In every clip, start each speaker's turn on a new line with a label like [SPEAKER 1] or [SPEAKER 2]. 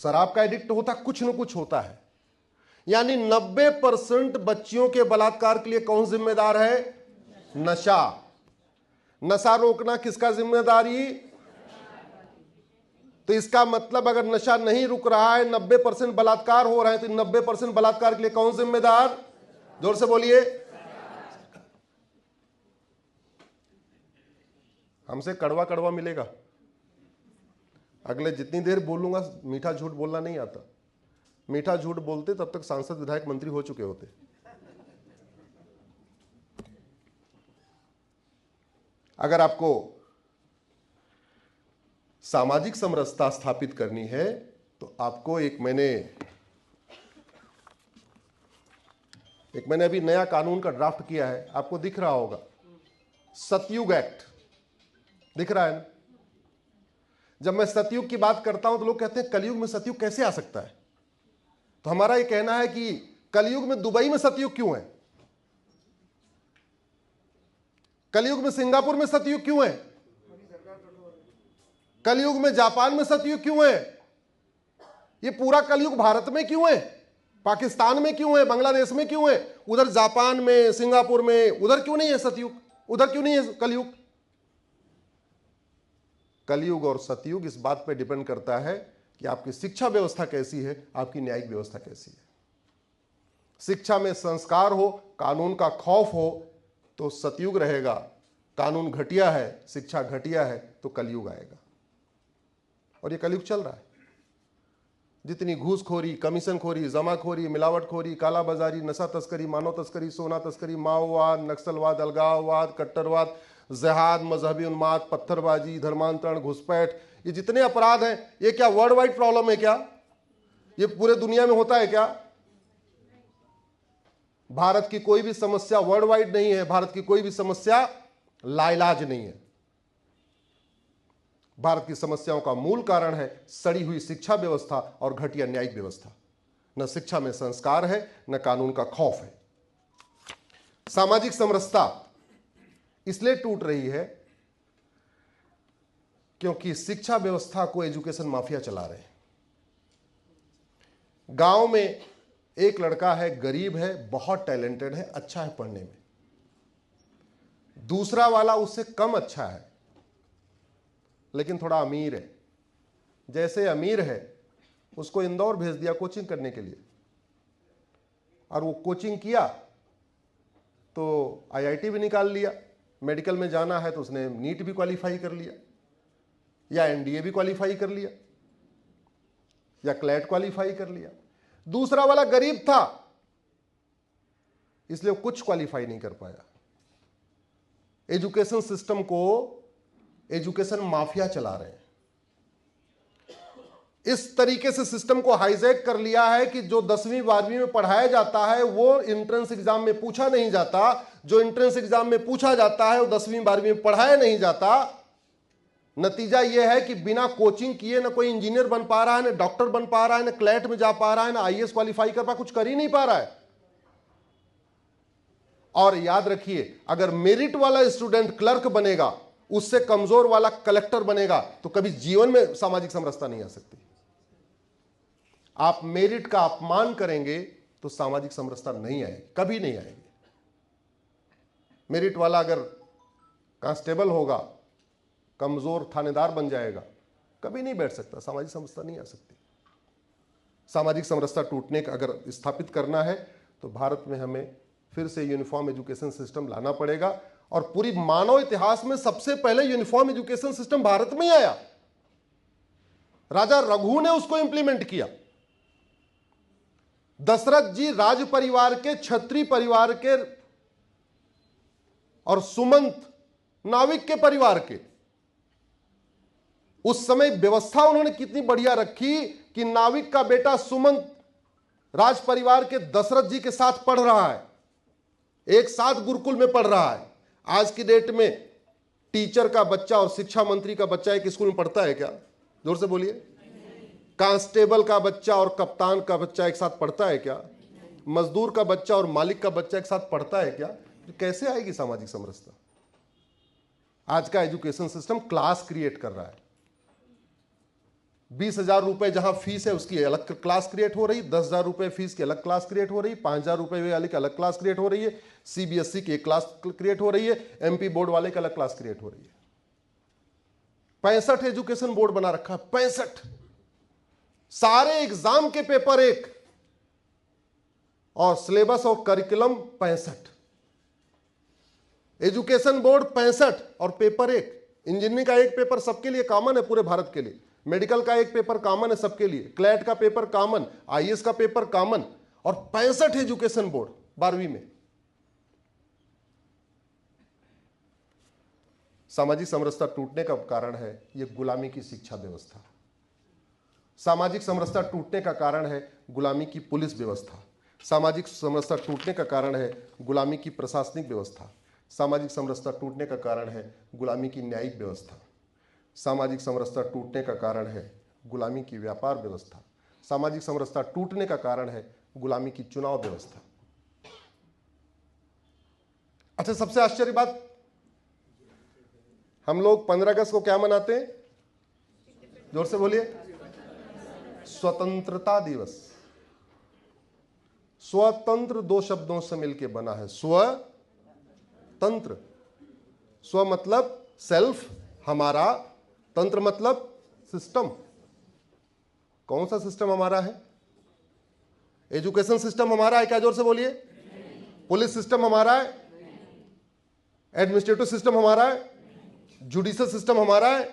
[SPEAKER 1] शराब का एडिक्ट होता कुछ न कुछ होता है। यानी 90% बच्चियों के बलात्कार के लिए कौन जिम्मेदार है? नशा। नशा रोकना किसका जिम्मेदारी? तो इसका मतलब अगर नशा नहीं रुक रहा है, 90% बलात्कार हो रहे हैं, तो 90% बलात्कार के लिए कौन जिम्मेदार? जोर से बोलिए। हमसे कड़वा कड़वा मिलेगा। अगले जितनी देर बोलूंगा, मीठा झूठ बोलना नहीं आता। मीठा झूठ बोलते तब तक सांसद विधायक मंत्री हो चुके होते। अगर आपको सामाजिक समरसता स्थापित करनी है तो आपको एक मैंने अभी नया कानून का ड्राफ्ट किया है, आपको दिख रहा होगा, सतयुग एक्ट दिख रहा है ना? जब मैं सतयुग की बात करता हूं तो लोग कहते हैं कलयुग में सतयुग कैसे आ सकता है? तो हमारा यह कहना है कि कलयुग में दुबई में सतयुग क्यों है? कलयुग में सिंगापुर में सतयुग क्यों है? कलयुग में जापान में सतयुग क्यों है? ये पूरा कलयुग भारत में क्यों है? पाकिस्तान में क्यों है? बांग्लादेश में क्यों है? उधर जापान में, सिंगापुर में, उधर क्यों नहीं है सतयुग? उधर क्यों नहीं है कलयुग? कलयुग और सतयुग इस बात पर डिपेंड करता है कि आपकी शिक्षा व्यवस्था कैसी है, आपकी न्यायिक व्यवस्था कैसी है। शिक्षा में संस्कार हो, कानून का खौफ हो तो सतयुग रहेगा। कानून घटिया है, शिक्षा घटिया है तो कलयुग आएगा। और ये कलयुग चल रहा है। जितनी घूसखोरी, कमीशनखोरी, जमाखोरी, मिलावटखोरी, कालाबाजारी, नशा तस्करी, मानव तस्करी, सोना तस्करी, माओवाद, नक्सलवाद, अलगाववाद, कट्टरवाद, जिहाद, मजहबी उन्माद, पत्थरबाजी, धर्मांतरण, घुसपैठ, ये जितने अपराध हैं, ये क्या वर्ल्ड वाइड प्रॉब्लम है क्या? ये पूरे दुनिया में होता है क्या? भारत की कोई भी समस्या वर्ल्ड वाइड नहीं है। भारत की कोई भी समस्या लाइलाज नहीं है। भारत की समस्याओं का मूल कारण है सड़ी हुई शिक्षा व्यवस्था और घटिया न्यायिक व्यवस्था। न शिक्षा में संस्कार है, न कानून का खौफ है। सामाजिक समरसता इसलिए टूट रही है क्योंकि शिक्षा व्यवस्था को एजुकेशन माफिया चला रहे हैं। गांव में एक लड़का है, गरीब है, बहुत टैलेंटेड है, अच्छा है पढ़ने में। दूसरा वाला उससे कम अच्छा है लेकिन थोड़ा अमीर है। जैसे अमीर है, उसको इंदौर भेज दिया कोचिंग करने के लिए, और वो कोचिंग किया तो आईआईटी भी निकाल लिया। मेडिकल में जाना है तो उसने नीट भी क्वालिफाई कर लिया, या एनडीए भी क्वालिफाई कर लिया, या क्लैट क्वालिफाई कर लिया। दूसरा वाला गरीब था इसलिए वो कुछ क्वालिफाई नहीं कर पाया। एजुकेशन सिस्टम को एजुकेशन माफिया चला रहे हैं। इस तरीके से सिस्टम को हाईजैक कर लिया है कि जो 10वीं 12वीं में पढ़ाया जाता है वो एंट्रेंस एग्जाम में पूछा नहीं जाता। जो एंट्रेंस एग्जाम में पूछा जाता है वो 10वीं 12वीं में पढ़ाया नहीं जाता। नतीजा यह है कि बिना कोचिंग किए ना कोई इंजीनियर बन पा रहा है, ना डॉक्टर बन पा रहा है, ना क्लैट में जा पा रहा है, ना आईएएस क्वालिफाई कर पा, कुछ कर ही नहीं पा रहा है। और याद रखिए, अगर मेरिट वाला स्टूडेंट क्लर्क बनेगा, उससे कमजोर वाला कलेक्टर बनेगा, तो कभी जीवन में सामाजिक समरसता नहीं आ सकती। आप मेरिट का अपमान करेंगे तो सामाजिक समरसता नहीं आएगी, कभी नहीं आएगी। मेरिट वाला अगर कांस्टेबल होगा, कमजोर थानेदार बन जाएगा, कभी नहीं बैठ सकता, सामाजिक समरसता नहीं आ सकती। सामाजिक समरसता टूटने का अगर स्थापित करना है तो भारत में हमें फिर से यूनिफॉर्म एजुकेशन सिस्टम लाना पड़ेगा। और पूरी मानव इतिहास में सबसे पहले यूनिफॉर्म एजुकेशन सिस्टम भारत में ही आया। राजा रघु ने उसको इंप्लीमेंट किया। दशरथ जी राज परिवार के, क्षत्रिय परिवार के और सुमंत नाविक के परिवार के, उस समय व्यवस्था उन्होंने कितनी बढ़िया रखी कि नाविक का बेटा सुमंत राज परिवार के दशरथ जी के साथ पढ़ रहा है, एक साथ गुरुकुल में पढ़ रहा है। आज की डेट में टीचर का बच्चा और शिक्षा मंत्री का बच्चा एक स्कूल में पढ़ता है क्या? जोर से बोलिए। कांस्टेबल का बच्चा और कप्तान का बच्चा एक साथ पढ़ता है क्या? मजदूर का बच्चा और मालिक का बच्चा एक साथ पढ़ता है क्या? तो कैसे आएगी सामाजिक समरसता? आज का एजुकेशन सिस्टम क्लास क्रिएट कर रहा है। 20,000 रुपए जहां फीस है उसकी अलग क्लास क्रिएट हो रही, 10,000 रुपए फीस की अलग क्लास क्रिएट हो रही, 5,000 रुपए वाले की अलग क्लास क्रिएट हो रही है, सीबीएसई की एक क्लास क्रिएट हो रही है, एमपी बोर्ड वाले की अलग क्लास क्रिएट हो रही है। 65 एजुकेशन बोर्ड बना रखा है, 65। सारे एग्जाम के पेपर एक और सिलेबस और करिकुलम 65। एजुकेशन बोर्ड 65 और पेपर एक। इंजीनियरिंग का एक पेपर सबके लिए कॉमन है पूरे भारत के लिए, मेडिकल का एक पेपर कॉमन है सबके लिए, क्लैट का पेपर कॉमन, आईएएस का पेपर कॉमन, और 65 एजुकेशन बोर्ड 12वीं में। सामाजिक समरसता टूटने का कारण है यह गुलामी की शिक्षा व्यवस्था। सामाजिक समरसता टूटने का कारण है गुलामी की पुलिस व्यवस्था। सामाजिक समरसता टूटने का कारण है गुलामी की प्रशासनिक व्यवस्था। सामाजिक समरसता टूटने का कारण है गुलामी की न्यायिक व्यवस्था। सामाजिक समरसता टूटने का कारण है गुलामी की व्यापार व्यवस्था। सामाजिक समरसता टूटने का कारण है गुलामी की चुनाव व्यवस्था। अच्छा, सबसे आश्चर्य बात, हम लोग 15 अगस्त को क्या मनाते हैं? जोर से बोलिए। स्वतंत्रता दिवस। स्वतंत्र दो शब्दों से मिलकर बना है, स्वतंत्र। स्व मतलब सेल्फ, हमारा, तंत्र मतलब सिस्टम। कौन सा सिस्टम हमारा है? एजुकेशन सिस्टम हमारा है क्या? जोर से बोलिए। पुलिस सिस्टम हमारा है? एडमिनिस्ट्रेटिव सिस्टम हमारा है? जुडिशियल सिस्टम हमारा है?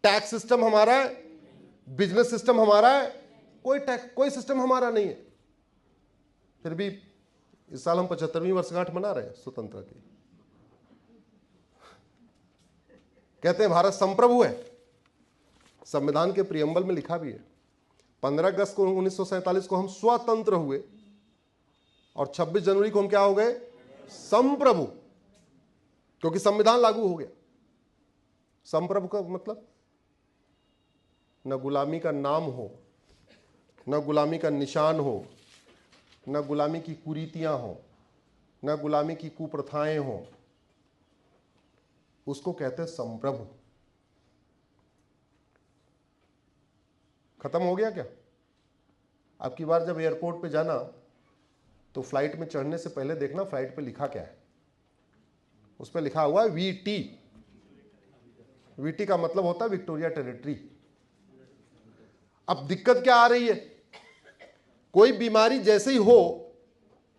[SPEAKER 1] टैक्स सिस्टम हमारा है? बिजनेस सिस्टम हमारा है? कोई सिस्टम हमारा नहीं है। फिर भी इस साल हम 75वीं वर्षगांठ मना रहे हैं स्वतंत्रता की। कहते हैं भारत संप्रभु है, संविधान के प्रियम्बल में लिखा भी है। 15 अगस्त को 1947 को हम स्वतंत्र हुए और 26 जनवरी को हम क्या हो गए? संप्रभु, क्योंकि संविधान लागू हो गया। संप्रभु का मतलब न गुलामी का नाम हो, न गुलामी का निशान हो, न गुलामी की कुरीतियां हो, न गुलामी की कुप्रथाएं हो, उसको कहते हैं संप्रभु। खत्म हो गया क्या? अब की बार जब एयरपोर्ट पे जाना तो फ्लाइट में चढ़ने से पहले देखना फ्लाइट पे लिखा क्या है। उस पर लिखा हुआ है वीटी। वीटी का मतलब होता है विक्टोरिया टेरिटरी। अब दिक्कत क्या आ रही है? कोई बीमारी जैसे ही हो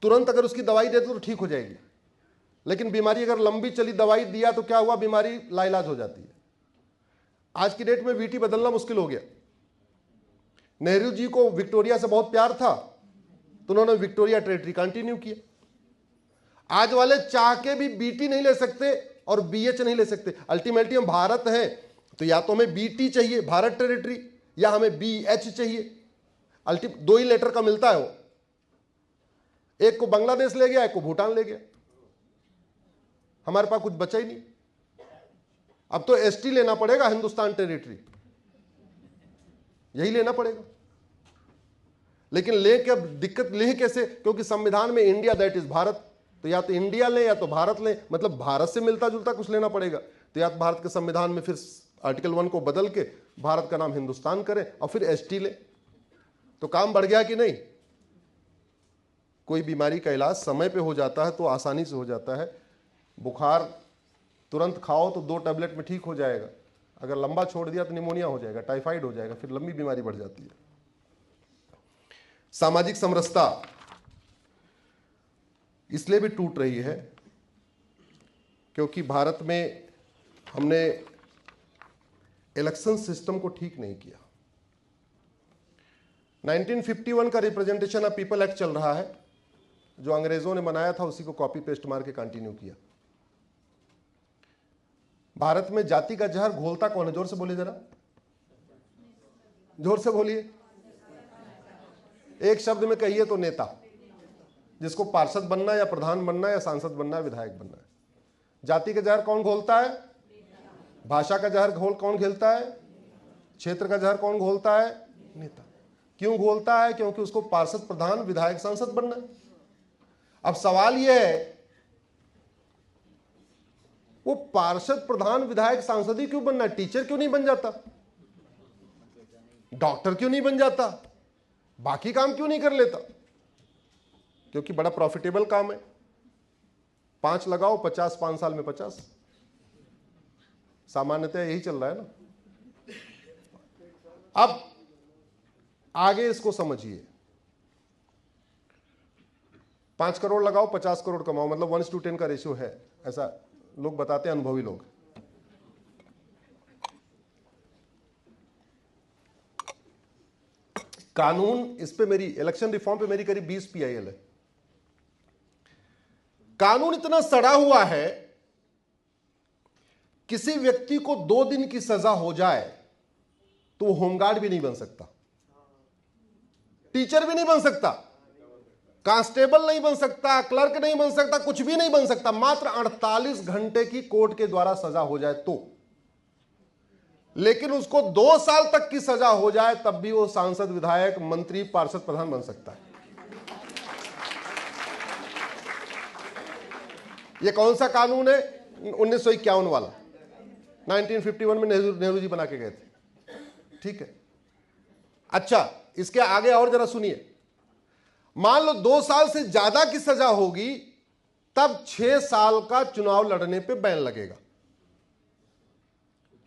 [SPEAKER 1] तुरंत अगर उसकी दवाई दे दो तो ठीक हो जाएगी, लेकिन बीमारी अगर लंबी चली, दवाई दिया तो क्या हुआ? बीमारी लाइलाज हो जाती है। आज की डेट में वीटी बदलना मुश्किल हो गया। नेहरू जी को विक्टोरिया से बहुत प्यार था तो उन्होंने विक्टोरिया टेरिटरी कंटिन्यू किया। आज वाले चाह के भी बीटी नहीं ले सकते और बीएच नहीं ले सकते। अल्टीमेटली हम भारत हैं तो या तो हमें बीटी चाहिए भारत टेरिटरी, या हमें बीएच चाहिए। दो ही लेटर का मिलता है वो। एक को बांग्लादेश ले गया, एक को भूटान ले गया। हमारे पास कुछ बचा ही नहीं। अब तो एसटी लेना पड़ेगा, हिंदुस्तान टेरिटरी, यही लेना पड़ेगा। लेकिन लेके अब दिक्कत ले कैसे? क्योंकि संविधान में इंडिया दैट इज भारत, तो या तो इंडिया लें या तो भारत लें, मतलब भारत से मिलता जुलता कुछ लेना पड़ेगा। तो या तो भारत के संविधान में फिर आर्टिकल 1 को बदल के भारत का नाम हिंदुस्तान करें और फिर एसटी ले, तो काम बढ़ गया कि नहीं? कोई बीमारी का इलाज समय पे हो जाता है तो आसानी से हो जाता है। बुखार तुरंत खाओ तो 2 टैबलेट में ठीक हो जाएगा, अगर लंबा छोड़ दिया तो निमोनिया हो जाएगा, टाइफाइड हो जाएगा, फिर लंबी बीमारी बढ़ जाती है। सामाजिक समरसता इसलिए भी टूट रही है क्योंकि भारत में हमने इलेक्शन सिस्टम को ठीक नहीं किया। 1951 का रिप्रेजेंटेशन ऑफ पीपल एक्ट चल रहा है, जो अंग्रेजों ने बनाया था उसी को कॉपी पेस्ट मार के कंटिन्यू किया। भारत में जाति का जहर घोलता कौन है? जोर से बोलिए जरा, जोर से बोलिए। एक शब्द में कहिए तो नेता, जिसको पार्षद बनना है या प्रधान बनना है या सांसद बनना है, विधायक बनना है। जाति का जहर कौन घोलता है? भाषा का जहर कौन घोलता है? क्षेत्र का जहर कौन घोलता है? नेता। क्यों घोलता है? क्योंकि उसको पार्षद, प्रधान, विधायक, सांसद बनना है। अब सवाल यह है, वो पार्षद, प्रधान, विधायक, सांसद ही क्यों बनना है? टीचर क्यों नहीं बन जाता? डॉक्टर क्यों नहीं बन जाता, बाकी काम क्यों नहीं कर लेता? क्योंकि बड़ा प्रॉफिटेबल काम है। 5 लगाओ 50, 5 साल में 50, सामान्यतः यही चल रहा है ना। अब आगे इसको समझिए, 5 करोड़ लगाओ 50 करोड़ कमाओ, मतलब 1:10 का रेशियो है, ऐसा लोग बताते हैं, अनुभवी लोग। कानून इस पे मेरी इलेक्शन रिफॉर्म पे मेरी करीब 20 PIL है। कानून इतना सड़ा हुआ है, किसी व्यक्ति को 2 दिन की सजा हो जाए तो वो होमगार्ड भी नहीं बन सकता, टीचर भी नहीं बन सकता, कांस्टेबल नहीं बन सकता, क्लर्क नहीं बन सकता, कुछ भी नहीं बन सकता, मात्र 48 घंटे की कोर्ट के द्वारा सजा हो जाए तो। लेकिन उसको 2 साल तक की सजा हो जाए तब भी वो सांसद, विधायक, मंत्री, पार्षद, प्रधान बन सकता है। ये कौन सा कानून है? 1951 वाला, 1951 में नेहरू जी बना के गए थे। ठीक है, अच्छा इसके आगे और जरा सुनिए। मान लो 2 साल से ज्यादा की सजा होगी तब 6 साल का चुनाव लड़ने पे बैन लगेगा।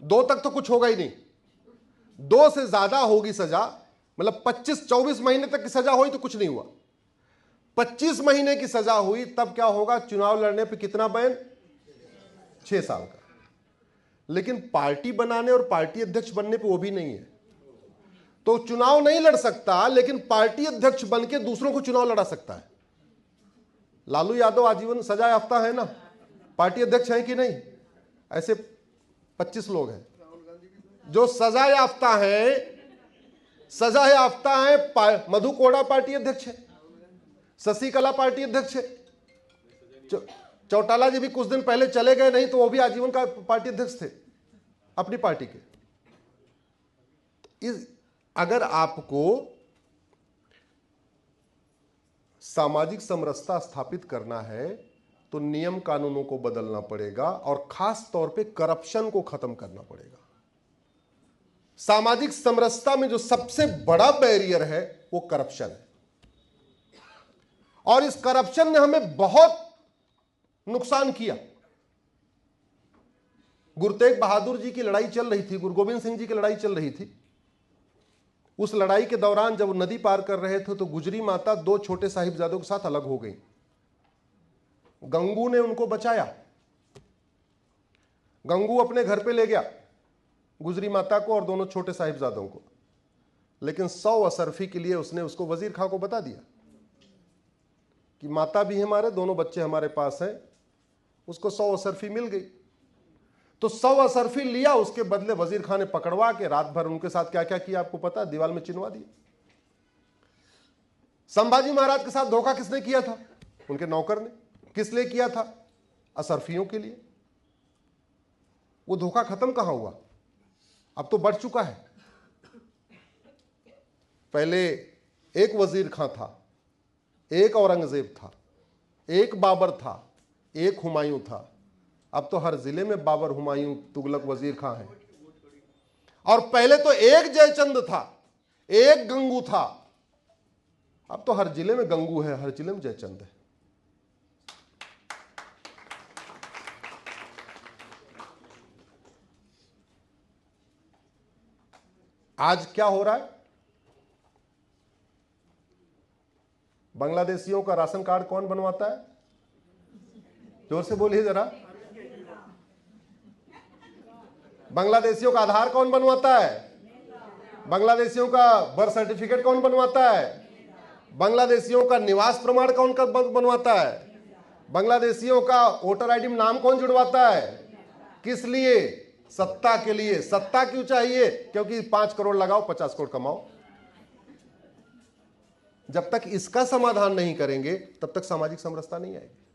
[SPEAKER 1] 2 तक तो कुछ होगा ही नहीं, 2 से ज्यादा होगी सजा, मतलब 25-24 महीने तक की सजा हुई तो कुछ नहीं हुआ, 25 महीने की सजा हुई तब क्या होगा? चुनाव लड़ने पे कितना बैन? 6 साल का। लेकिन पार्टी बनाने और पार्टी अध्यक्ष बनने पे वो भी नहीं है, तो चुनाव नहीं लड़ सकता, लेकिन पार्टी अध्यक्ष बनके दूसरों को चुनाव लड़ा सकता है। लालू यादव आजीवन सजा याफ्ता है ना, पार्टी अध्यक्ष है कि नहीं? ऐसे 25 लोग हैं जो सजा याफ्ता है, सजा याफ्ता है। मधु कोड़ा पार्टी अध्यक्ष है, शशिकला पार्टी अध्यक्ष है, चौटाला जी भी कुछ दिन पहले चले गए, नहीं तो वो भी आजीवन का पार्टी अध्यक्ष थे अपनी पार्टी के। अगर आपको सामाजिक समरसता स्थापित करना है तो नियम कानूनों को बदलना पड़ेगा और खास तौर पे करप्शन को खत्म करना पड़ेगा। सामाजिक समरसता में जो सबसे बड़ा बैरियर है वो करप्शन है, और इस करप्शन ने हमें बहुत नुकसान किया। गुरु तेग बहादुर जी की लड़ाई चल रही थी, गुरु गोविंद सिंह जी की लड़ाई चल रही थी। उस लड़ाई के दौरान जब नदी पार कर रहे थे तो गुजरी माता 2 छोटे साहिबजादों के साथ अलग हो गई। गंगू ने उनको बचाया, गंगू अपने घर पे ले गया गुजरी माता को और दोनों छोटे साहिबजादों को, लेकिन 100 अशरफी के लिए उसने उसको वजीर खां को बता दिया कि माता भी हमारे, दोनों बच्चे हमारे पास हैं। उसको 100 अशरफी मिल गई, तो 100 अशरफी लिया, उसके बदले वजीर खान ने पकड़वा के रात भर उनके साथ क्या क्या किया आपको पता है? दीवार में चिनवा दिया। संभाजी महाराज के साथ धोखा किसने किया था? उनके नौकर ने। किस लिए किया था? अशरफियों के लिए। वो धोखा खत्म कहां हुआ? अब तो बढ़ चुका है। पहले एक वजीर खां था, एक औरंगजेब था, एक बाबर था, एक हुमायूं था। अब तो हर जिले में बाबर, हुमायूं, तुगलक, वजीर खां है। और पहले तो एक जयचंद था, एक गंगू था, अब तो हर जिले में गंगू है, हर जिले में जयचंद है। आज क्या हो रहा है? बांग्लादेशियों का राशन कार्ड कौन बनवाता है? जोर से बोलिए जरा। बांग्लादेशियों का आधार कौन बनवाता है? बांग्लादेशियों का बर्थ सर्टिफिकेट कौन बनवाता है? बांग्लादेशियों का निवास प्रमाण कौन बनवाता है? बांग्लादेशियों का वोटर आईडी में नाम कौन जुड़वाता है? किस लिए? सत्ता के लिए। सत्ता क्यों चाहिए? क्योंकि 5 करोड़ लगाओ 50 करोड़ कमाओ। जब तक इसका समाधान नहीं करेंगे तब तक सामाजिक समरसता नहीं आएगी।